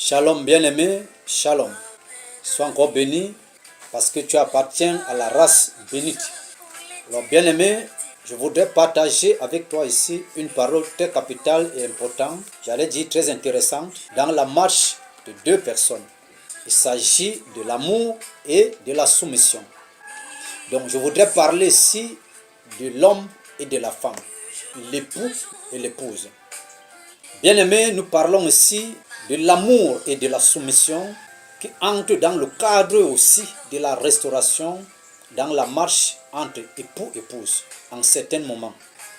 Shalom bien-aimé, shalom. Sois encore béni parce que tu appartiens à la race bénite. Alors bien-aimé, je voudrais partager avec toi ici une parole très capitale et importante, j'allais dire très intéressante, dans la marche de deux personnes. Il s'agit de l'amour et de la soumission. Donc je voudrais parler ici de l'homme et de la femme, l'époux et l'épouse. Bien-aimés, nous parlons ici de l'amour et de la soumission qui entrent dans le cadre aussi de la restauration dans la marche entre époux et épouse en certains moments.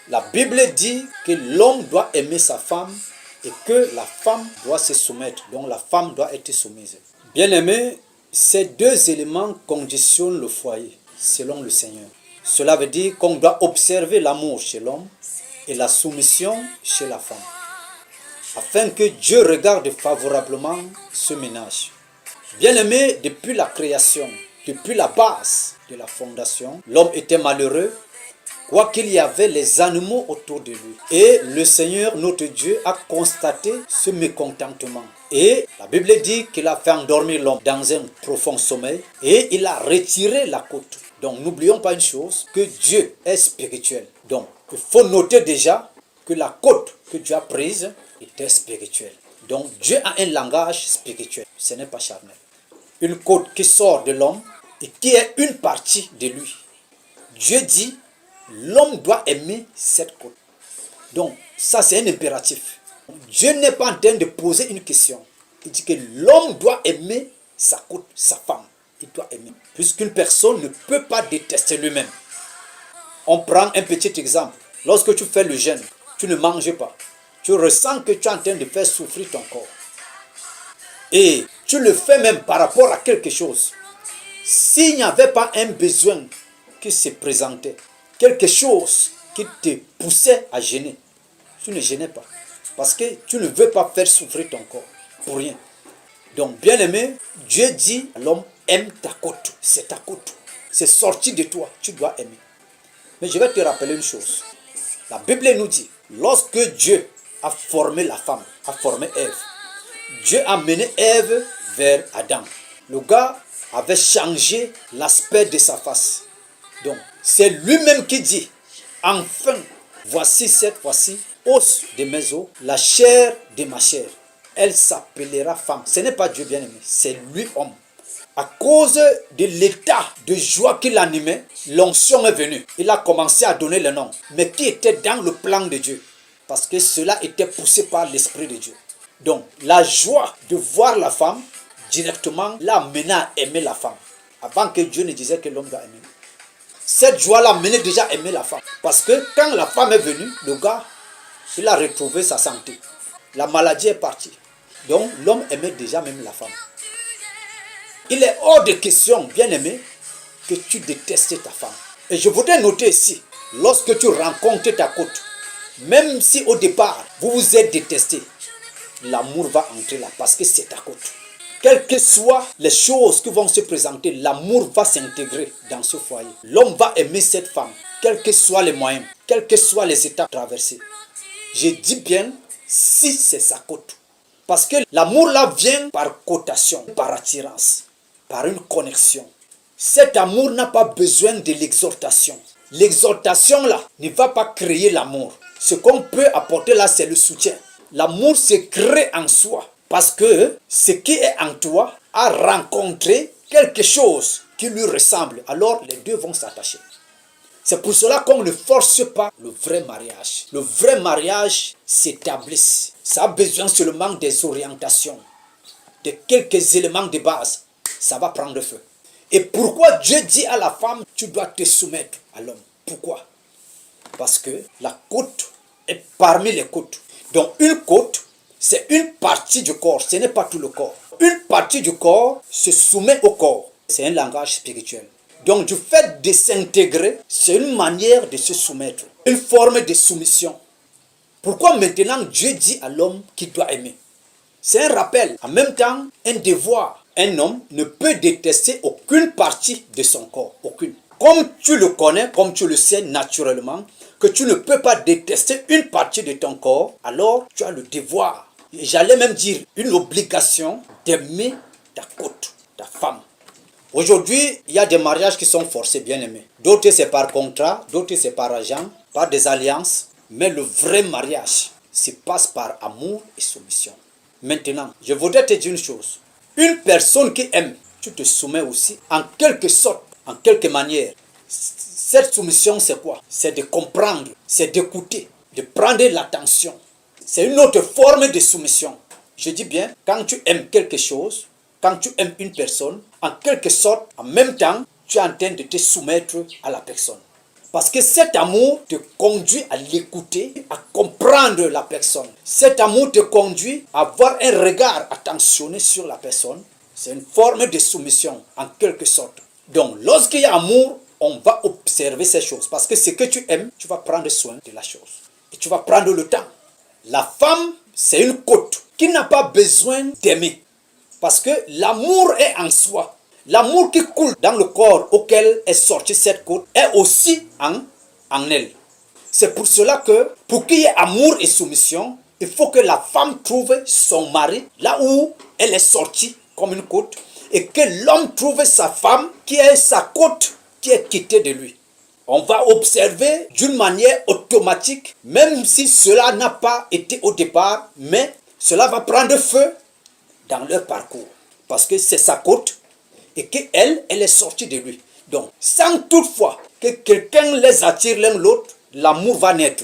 La Bible dit que l'homme doit aimer sa femme et que la femme doit se soumettre, donc la femme doit être soumise. Bien-aimés, ces deux éléments conditionnent le foyer selon le Seigneur. Cela veut dire qu'on doit observer l'amour chez l'homme et la soumission chez la femme, afin que Dieu regarde favorablement ce ménage. Bien-aimé, depuis la création, depuis la base de la fondation, l'homme était malheureux, quoiqu'il y avait les animaux autour de lui. Et le Seigneur, notre Dieu, a constaté ce mécontentement. Et la Bible dit qu'il a fait endormir l'homme dans un profond sommeil et il a retiré la côte. Donc n'oublions pas une chose, que Dieu est spirituel. Donc il faut noter déjà que la côte que Dieu a prise était spirituelle. Donc Dieu a un langage spirituel, ce n'est pas charnel. Une côte qui sort de l'homme et qui est une partie de lui. Dieu dit, l'homme doit aimer cette côte. Donc ça c'est un impératif. Dieu n'est pas en train de poser une question. Il dit que l'homme doit aimer sa côte, sa femme. Il doit aimer. Puisqu'une personne ne peut pas détester lui-même. On prend un petit exemple. Lorsque tu fais le jeûne, tu ne manges pas. Tu ressens que tu es en train de faire souffrir ton corps. Et tu le fais même par rapport à quelque chose. S'il n'y avait pas un besoin qui se présentait, quelque chose qui te poussait à jeûner, tu ne jeûnais pas. Parce que tu ne veux pas faire souffrir ton corps pour rien. Donc, bien aimé, Dieu dit à l'homme, aime ta côte. C'est ta côte. C'est sorti de toi. Tu dois aimer. Mais je vais te rappeler une chose. La Bible nous dit, lorsque Dieu a formé la femme, a formé Ève, Dieu a mené Ève vers Adam. Le gars avait changé l'aspect de sa face. Donc, c'est lui-même qui dit, enfin, voici cette fois-ci, os de mes os, la chair de ma chair. Elle s'appellera femme. Ce n'est pas Dieu bien-aimé, c'est lui homme. À cause de l'état de joie qui l'animait, l'onction est venue. Il a commencé à donner le nom, mais qui était dans le plan de Dieu. Parce que cela était poussé par l'Esprit de Dieu. Donc, la joie de voir la femme, directement, l'a amené à aimer la femme. Avant que Dieu ne disait que l'homme doit aimer. Cette joie l'a amené déjà à aimer la femme. Parce que quand la femme est venue, le gars, il a retrouvé sa santé. La maladie est partie. Donc, l'homme aimait déjà même la femme. Il est hors de question, bien-aimé, que tu détestes ta femme. Et je voudrais noter ici, lorsque tu rencontres ta côte, même si au départ, vous vous êtes détesté, l'amour va entrer là parce que c'est ta côte. Quelles que soient les choses qui vont se présenter, l'amour va s'intégrer dans ce foyer. L'homme va aimer cette femme, quels que soient les moyens, quelles que soient les étapes traversées. Je dis bien, si c'est sa côte. Parce que l'amour là vient par cotation, par attirance, par une connexion. Cet amour n'a pas besoin de l'exhortation. L'exhortation là ne va pas créer l'amour. Ce qu'on peut apporter là, c'est le soutien. L'amour se crée en soi parce que ce qui est en toi a rencontré quelque chose qui lui ressemble. Alors les deux vont s'attacher. C'est pour cela qu'on ne force pas le vrai mariage. Le vrai mariage s'établit. Ça a besoin seulement des orientations, de quelques éléments de base. Ça va prendre feu. Et pourquoi Dieu dit à la femme, tu dois te soumettre à l'homme? Pourquoi? Parce que la côte est parmi les côtes. Donc une côte, c'est une partie du corps, ce n'est pas tout le corps. Une partie du corps se soumet au corps. C'est un langage spirituel. Donc du fait de s'intégrer, c'est une manière de se soumettre. Une forme de soumission. Pourquoi maintenant Dieu dit à l'homme qu'il doit aimer? C'est un rappel, en même temps un devoir. Un homme ne peut détester aucune partie de son corps, aucune. Comme tu le connais, comme tu le sais naturellement, que tu ne peux pas détester une partie de ton corps, alors tu as le devoir. j'allais même dire une obligation d'aimer ta côte, ta femme. Aujourd'hui, il y a des mariages qui sont forcés, bien aimés. D'autres c'est par contrat, d'autres c'est par argent, par des alliances. Mais le vrai mariage se passe par amour et soumission. Maintenant, je voudrais te dire une chose. Une personne qui aime, tu te soumets aussi en quelque sorte, en quelque manière. Cette soumission, c'est quoi? C'est de comprendre, c'est d'écouter, de prendre l'attention. C'est une autre forme de soumission. Je dis bien, quand tu aimes quelque chose, quand tu aimes une personne, en quelque sorte, en même temps, tu es en train de te soumettre à la personne. Parce que cet amour te conduit à l'écouter, à comprendre la personne. Cet amour te conduit à avoir un regard attentionné sur la personne. C'est une forme de soumission, en quelque sorte. Donc, lorsqu'il y a amour, on va observer ces choses. Parce que ce que tu aimes, tu vas prendre soin de la chose. Et tu vas prendre le temps. La femme, c'est une côte qui n'a pas besoin d'aimer. Parce que l'amour est en soi. L'amour qui coule dans le corps auquel est sortie cette côte est aussi en elle. C'est pour cela que, pour qu'il y ait amour et soumission, il faut que la femme trouve son mari là où elle est sortie comme une côte et que l'homme trouve sa femme qui est sa côte qui est quittée de lui. On va observer d'une manière automatique, même si cela n'a pas été au départ, mais cela va prendre feu dans leur parcours. Parce que c'est sa côte et qu'elle est sortie de lui. Donc, sans toutefois que quelqu'un les attire l'un l'autre, l'amour va naître.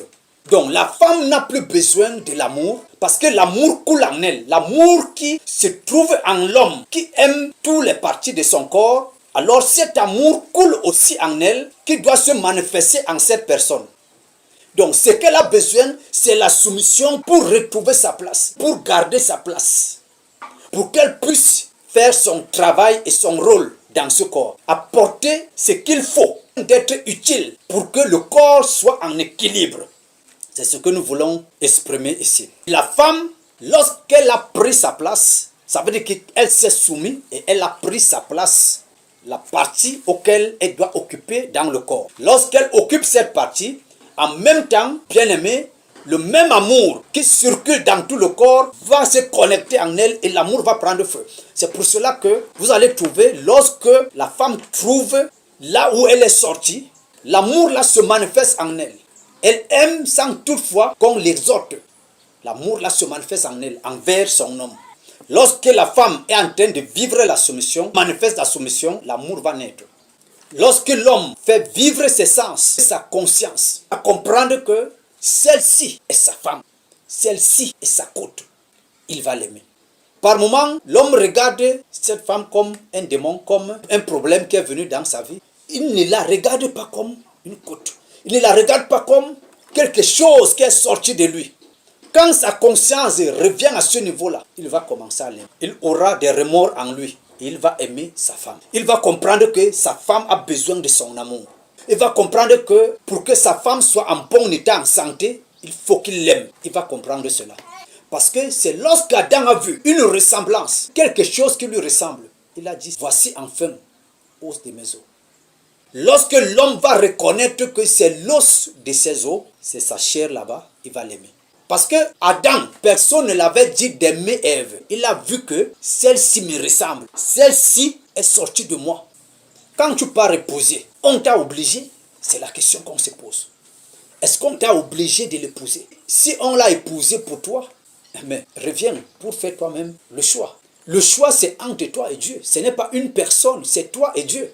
Donc, la femme n'a plus besoin de l'amour parce que l'amour coule en elle. L'amour qui se trouve en l'homme, qui aime tous les parties de son corps, alors cet amour coule aussi en elle, qui doit se manifester en cette personne. Donc, ce qu'elle a besoin, c'est la soumission pour retrouver sa place, pour garder sa place, pour qu'elle puisse faire son travail et son rôle dans ce corps, apporter ce qu'il faut, d'être utile pour que le corps soit en équilibre. C'est ce que nous voulons exprimer ici. La femme, lorsqu'elle a pris sa place, ça veut dire qu'elle s'est soumise et elle a pris sa place, la partie auquel elle doit occuper dans le corps. Lorsqu'elle occupe cette partie, en même temps, bien aimé, le même amour qui circule dans tout le corps va se connecter en elle et l'amour va prendre feu. C'est pour cela que vous allez trouver, lorsque la femme trouve là où elle est sortie, l'amour là se manifeste en elle. Elle aime sans toutefois qu'on l'exhorte. L'amour là se manifeste en elle, envers son homme. Lorsque la femme est en train de vivre la soumission, manifeste la soumission, l'amour va naître. Lorsque l'homme fait vivre ses sens, sa conscience, à comprendre que celle-ci est sa femme, celle-ci est sa côte, il va l'aimer. Par moments, l'homme regarde cette femme comme un démon, comme un problème qui est venu dans sa vie. Il ne la regarde pas comme une côte. Il ne la regarde pas comme quelque chose qui est sorti de lui. Quand sa conscience revient à ce niveau-là, il va commencer à l'aimer. Il aura des remords en lui. Il va aimer sa femme. Il va comprendre que sa femme a besoin de son amour. Il va comprendre que pour que sa femme soit en bon état, en santé, il faut qu'il l'aime. Il va comprendre cela. Parce que c'est lorsqu'Adam a vu une ressemblance, quelque chose qui lui ressemble, il a dit, voici enfin os de mes os. Lorsque l'homme va reconnaître que c'est l'os de ses os, c'est sa chair là-bas, il va l'aimer. Parce que Adam, personne ne l'avait dit d'aimer Ève. Il a vu que celle-ci me ressemble. Celle-ci est sortie de moi. Quand tu pars épouser, on t'a obligé? C'est la question qu'on se pose. Est-ce qu'on t'a obligé de l'épouser? Si on l'a épousé pour toi, mais reviens pour faire toi-même le choix. Le choix, c'est entre toi et Dieu. Ce n'est pas une personne, c'est toi et Dieu.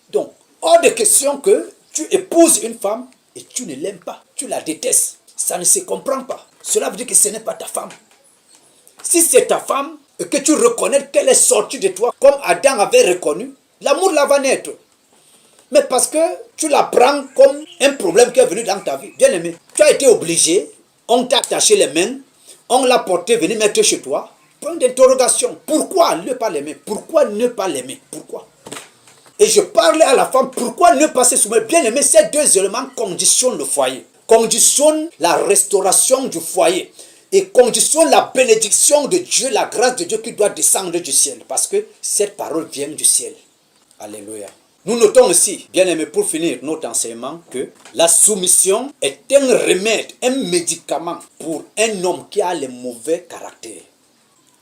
Donc, hors de question que tu épouses une femme et tu ne l'aimes pas. Tu la détestes. Ça ne se comprend pas. Cela veut dire que ce n'est pas ta femme. Si c'est ta femme et que tu reconnais qu'elle est sortie de toi comme Adam avait reconnu, l'amour là va naître. Mais parce que tu la prends comme un problème qui est venu dans ta vie. Bien aimé, tu as été obligé, on t'a attaché les mains, on l'a porté venir mettre chez toi. Point d'interrogation. Pourquoi ne pas l'aimer? Pourquoi ne pas l'aimer? Pourquoi? Et je parlais à la femme, pourquoi ne pas se soumettre? Bien aimé, ces deux éléments conditionnent le foyer. Conditionne la restauration du foyer et conditionne la bénédiction de Dieu, la grâce de Dieu qui doit descendre du ciel. Parce que cette parole vient du ciel. Alléluia. Nous notons aussi, bien aimé, pour finir notre enseignement, que la soumission est un remède, un médicament pour un homme qui a les mauvais caractères.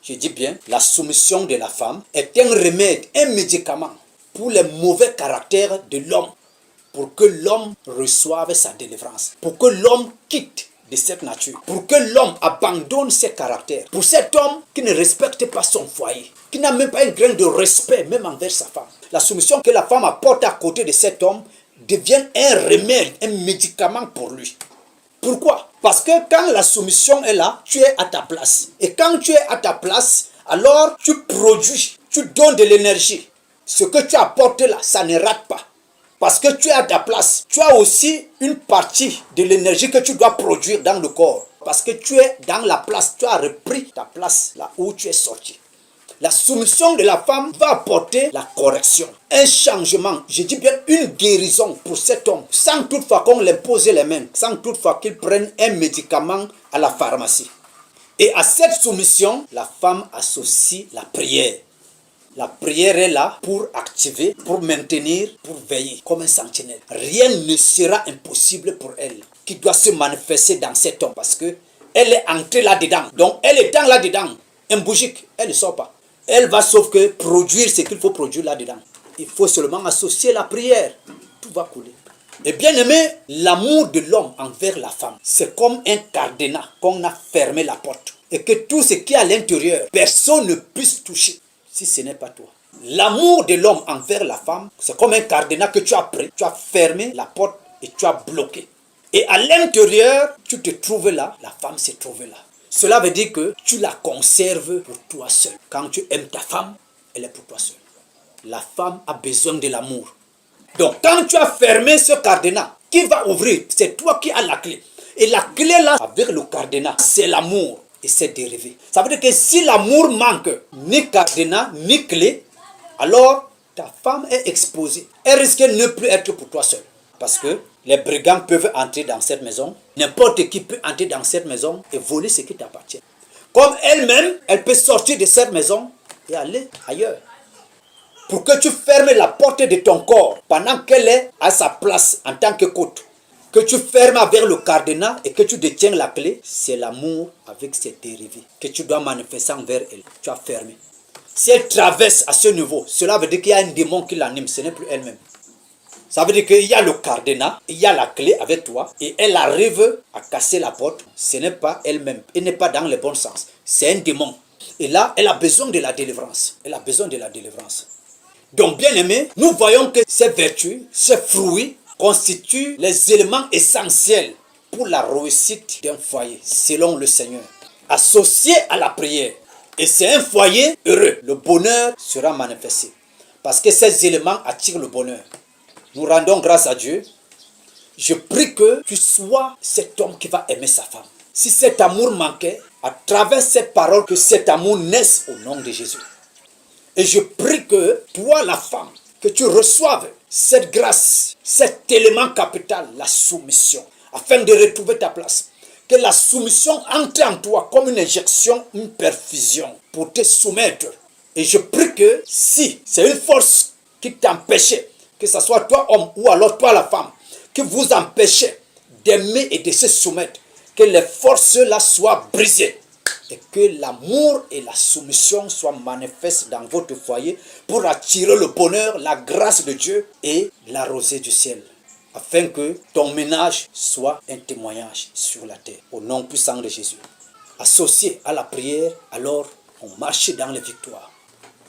Je dis bien, la soumission de la femme est un remède, un médicament pour les mauvais caractères de l'homme, pour que l'homme reçoive sa délivrance, pour que l'homme quitte de cette nature, pour que l'homme abandonne ses caractères. Pour cet homme qui ne respecte pas son foyer, qui n'a même pas un grain de respect même envers sa femme, la soumission que la femme apporte à côté de cet homme devient un remède, un médicament pour lui. Pourquoi? Parce que quand la soumission est là, tu es à ta place. Et quand tu es à ta place, alors tu produis, tu donnes de l'énergie. Ce que tu apportes là, ça ne rate pas. Parce que tu es à ta place. Tu as aussi une partie de l'énergie que tu dois produire dans le corps. Parce que tu es dans la place. Tu as repris ta place là où tu es sorti. La soumission de la femme va apporter la correction, un changement, je dis bien une guérison pour cet homme, sans toutefois qu'on l'impose les mains, sans toutefois qu'il prenne un médicament à la pharmacie. Et à cette soumission, la femme associe la prière. La prière est là pour activer, pour maintenir, pour veiller, comme un sentinelle. Rien ne sera impossible pour elle, qui doit se manifester dans cet homme, parce que elle est entrée là-dedans. Donc elle est dans là-dedans, un bougique, elle ne sort pas. Elle va sauf que produire ce qu'il faut produire là-dedans. Il faut seulement associer la prière. Tout va couler. Et bien aimé, l'amour de l'homme envers la femme, c'est comme un cadenas qu'on a fermé la porte. Et que tout ce qui est à l'intérieur, personne ne puisse toucher, si ce n'est pas toi. L'amour de l'homme envers la femme, c'est comme un cadenas que tu as pris, tu as fermé la porte et tu as bloqué. Et à l'intérieur, tu te trouves là, la femme se trouve là. Cela veut dire que tu la conserves pour toi seul. Quand tu aimes ta femme, elle est pour toi seul. La femme a besoin de l'amour. Donc, quand tu as fermé ce cadenas, qui va ouvrir? C'est toi qui as la clé. Et la clé là, avec le cadenas, c'est l'amour et c'est dérivé. Ça veut dire que si l'amour manque, ni cadenas, ni clé, alors ta femme est exposée. Elle risque de ne plus être pour toi seul. Parce que les brigands peuvent entrer dans cette maison. N'importe qui peut entrer dans cette maison et voler ce qui t'appartient. Comme elle-même, elle peut sortir de cette maison et aller ailleurs. Pour que tu fermes la porte de ton corps pendant qu'elle est à sa place en tant que côte. Que tu fermes avec le cadenas et que tu détiens la clé, c'est l'amour avec ses dérivés que tu dois manifester envers elle. Tu as fermé. Si elle traverse à ce niveau, cela veut dire qu'il y a un démon qui l'anime, ce n'est plus elle-même. Ça veut dire qu'il y a le cadenas, il y a la clé avec toi et elle arrive à casser la porte. Ce n'est pas elle-même, elle n'est pas dans le bon sens. C'est un démon. Et là, elle a besoin de la délivrance. Elle a besoin de la délivrance. Donc, bien aimé, nous voyons que ces vertus, ces fruits constituent les éléments essentiels pour la réussite d'un foyer, selon le Seigneur. Associé à la prière. Et c'est un foyer heureux. Le bonheur sera manifesté. Parce que ces éléments attirent le bonheur. Nous rendons grâce à Dieu. Je prie que tu sois cet homme qui va aimer sa femme. Si cet amour manquait, à travers cette parole, que cet amour naisse au nom de Jésus. Et je prie que toi, la femme, que tu reçoives cette grâce, cet élément capital, la soumission, afin de retrouver ta place. Que la soumission entre en toi comme une injection, une perfusion pour te soumettre. Et je prie que si c'est une force qui t'empêchait, que ce soit toi homme ou alors toi la femme, que vous empêchez d'aimer et de se soumettre, que les forces-là soient brisées et que l'amour et la soumission soient manifestes dans votre foyer pour attirer le bonheur, la grâce de Dieu et la rosée du ciel, afin que ton ménage soit un témoignage sur la terre, au nom puissant de Jésus. Associé à la prière, alors on marche dans les victoires.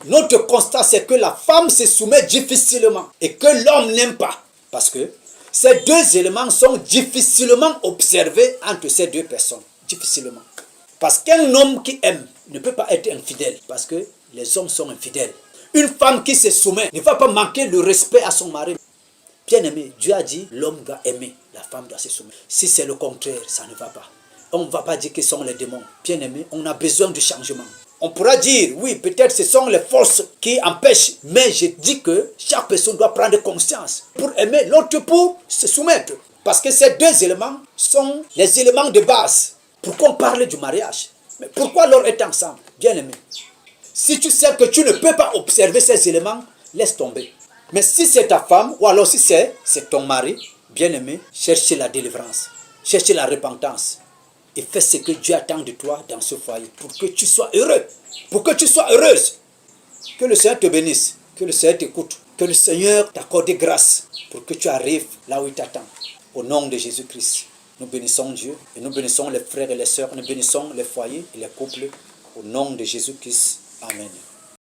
Notre constat, c'est que la femme se soumet difficilement et que l'homme n'aime pas. Parce que ces deux éléments sont difficilement observés entre ces deux personnes. Difficilement. Parce qu'un homme qui aime ne peut pas être infidèle. Parce que les hommes sont infidèles. Une femme qui se soumet ne va pas manquer le respect à son mari. Bien aimé, Dieu a dit, l'homme doit aimer, la femme doit se soumettre. Si c'est le contraire, ça ne va pas. On ne va pas dire que ce sont les démons. Bien aimé, on a besoin de changement. On pourra dire, oui, peut-être ce sont les forces qui empêchent. Mais je dis que chaque personne doit prendre conscience pour aimer l'autre, pour se soumettre. Parce que ces deux éléments sont les éléments de base. Pourquoi on parle du mariage? Mais pourquoi leur être ensemble? Bien aimé. Si tu sais que tu ne peux pas observer ces éléments, laisse tomber. Mais si c'est ta femme, ou alors si c'est ton mari, bien-aimé, cherchez la délivrance, cherchez la repentance. Et fais ce que Dieu attend de toi dans ce foyer pour que tu sois heureux, pour que tu sois heureuse. Que le Seigneur te bénisse, que le Seigneur t'écoute, que le Seigneur t'accorde grâce pour que tu arrives là où il t'attend. Au nom de Jésus-Christ, nous bénissons Dieu et nous bénissons les frères et les sœurs, nous bénissons les foyers et les couples. Au nom de Jésus-Christ, Amen.